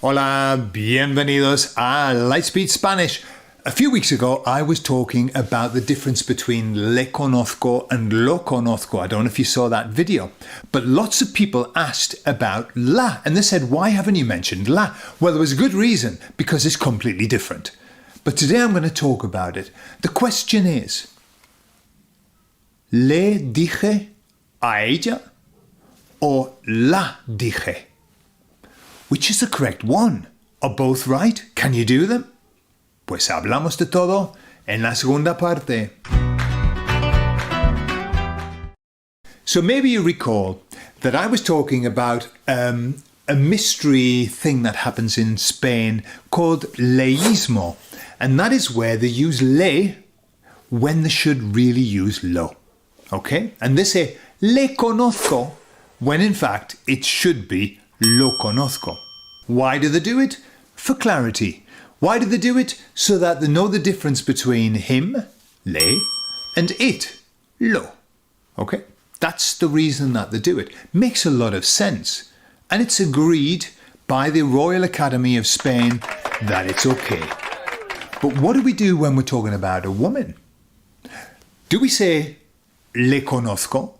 Hola, bienvenidos a Lightspeed Spanish. A few weeks ago, I was talking about the difference between le conozco and lo conozco. I don't know if you saw that video, but lots of people asked about la, and they said, why haven't you mentioned la? Well, there was a good reason, because it's completely different. But today I'm going to talk about it. The question is, le dije a ella or la dije? Which is the correct one? Are both right? Can you do them? Pues hablamos de todo en la segunda parte. So maybe you recall that I was talking about a mystery thing that happens in Spain called leísmo. And that is where they use le when they should really use lo. Okay? And they say le conozco when in fact it should be lo conozco. Why do they do it? For clarity. Why do they do it? So that they know the difference between him, le, and it, lo. Okay? That's the reason that they do it. Makes a lot of sense. And it's agreed by the Royal Academy of Spain that it's okay. But what do we do when we're talking about a woman? Do we say le conozco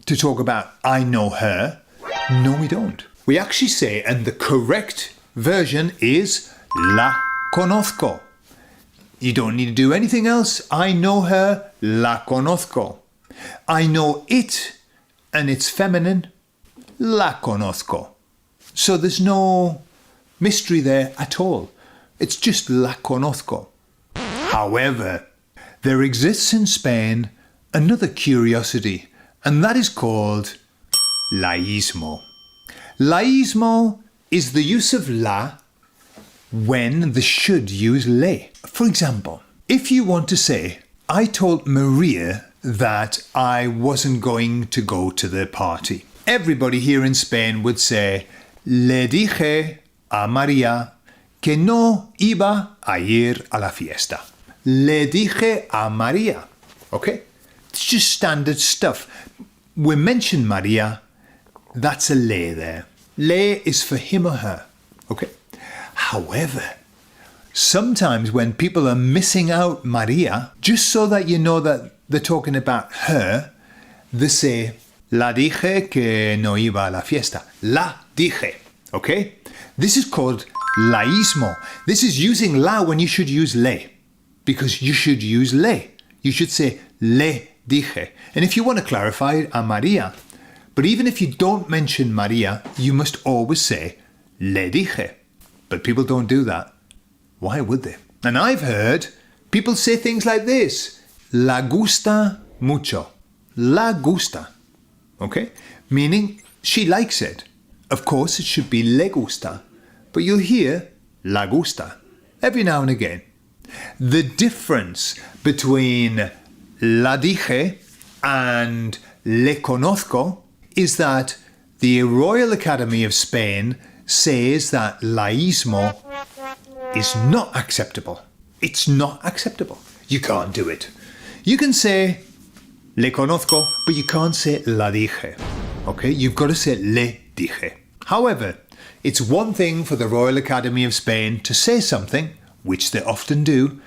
to talk about I know her? No, we don't. We actually say, and the correct version is la conozco. You don't need to do anything else. I know her, la conozco. I know it, and it's feminine, la conozco. So there's no mystery there at all. It's just la conozco. However, there exists in Spain another curiosity, and that is called laísmo. Laísmo is the use of la when they should use le. For example, if you want to say, I told Maria that I wasn't going to go to the party, everybody here in Spain would say, le dije a María que no iba a ir a la fiesta. Le dije a María. Okay? It's just standard stuff. We mention María. That's a le there. Le is for him or her. Okay? However, sometimes when people are missing out Maria, just so that you know that they're talking about her, they say, la dije que no iba a la fiesta. La dije. Okay? This is called laísmo. This is using la when you should use le. Because you should use le. You should say le dije. And if you want to clarify it, a María. But even if you don't mention María, you must always say le dije. But people don't do that. Why would they? And I've heard people say things like this. La gusta mucho. La gusta. Okay? Meaning she likes it. Of course, it should be le gusta. But you'll hear la gusta every now and again. The difference between la dije and le conozco is that the Royal Academy of Spain says that laísmo is not acceptable. It's not acceptable. You can't do it. You can say le conozco, but you can't say la dije. Okay? You've got to say le dije. However, it's one thing for the Royal Academy of Spain to say something, which they often do,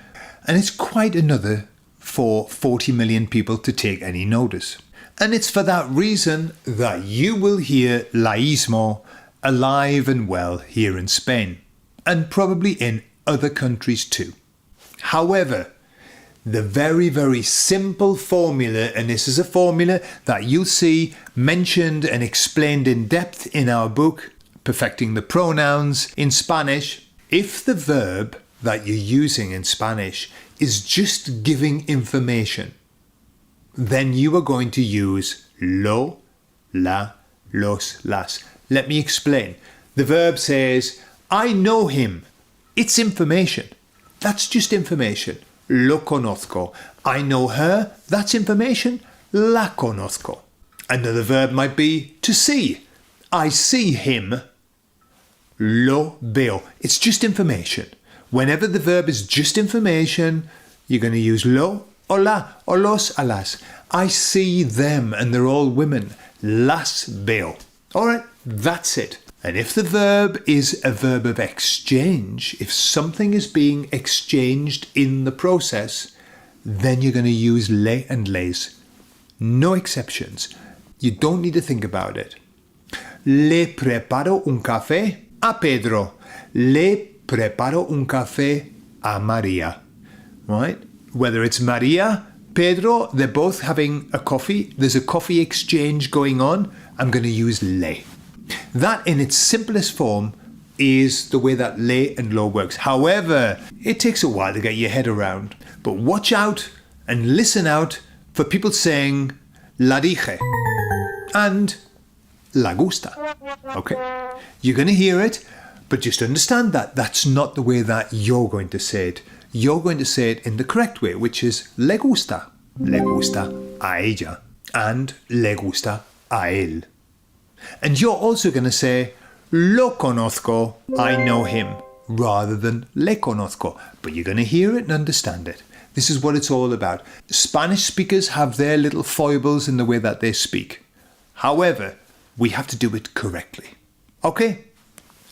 and it's quite another for 40 million people to take any notice. And it's for that reason that you will hear laísmo alive and well here in Spain, and probably in other countries too. However, the very, very simple formula, and this is a formula that you'll see mentioned and explained in depth in our book, Perfecting the Pronouns in Spanish. If the verb that you're using in Spanish is just giving information, then you are going to use lo, la, los, las. Let me explain. The verb says, I know him. It's information. That's just information. Lo conozco. I know her. That's information. La conozco. Another verb might be to see. I see him. Lo veo. It's just information. Whenever the verb is just information, you're going to use lo or la or los a las. I see them and they're all women. Las veo. All right, that's it. And if the verb is a verb of exchange, if something is being exchanged in the process, then you're going to use le and les. No exceptions. You don't need to think about it. Le preparo un café a Pedro. Le preparo un café a Maria. Right? Whether it's Maria, Pedro, they're both having a coffee. There's a coffee exchange going on. I'm going to use le. That in its simplest form is the way that le and lo works. However, it takes a while to get your head around. But watch out and listen out for people saying la dije and la gusta. Okay? You're going to hear it, but just understand that that's not the way that you're going to say it. You're going to say it in the correct way, which is le gusta a ella, and le gusta a él. And you're also going to say lo conozco, I know him, rather than le conozco. But you're going to hear it and understand it. This is what it's all about. Spanish speakers have their little foibles in the way that they speak. However, we have to do it correctly. Okay?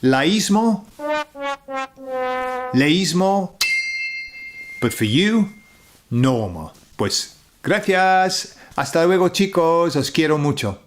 Laísmo, leísmo, but for you, no more. Pues gracias. Hasta luego, chicos. Os quiero mucho.